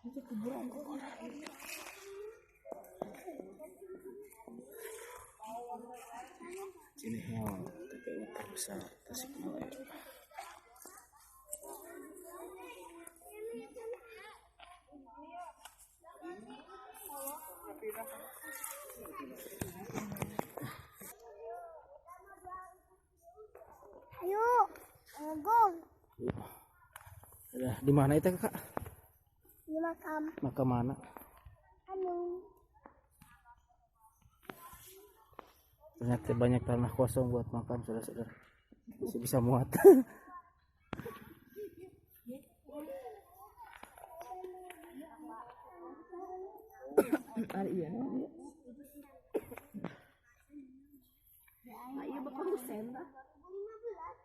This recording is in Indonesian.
Itu kuburan kok. Ini TPU terbesar Tasikmalaya. Ayo, ngegong. Di mana itu Kak? Di makam. Makam mana? Anu. Ternyata banyak tanah kosong buat makam, saudara-saudara. Masih bisa muat. Iya.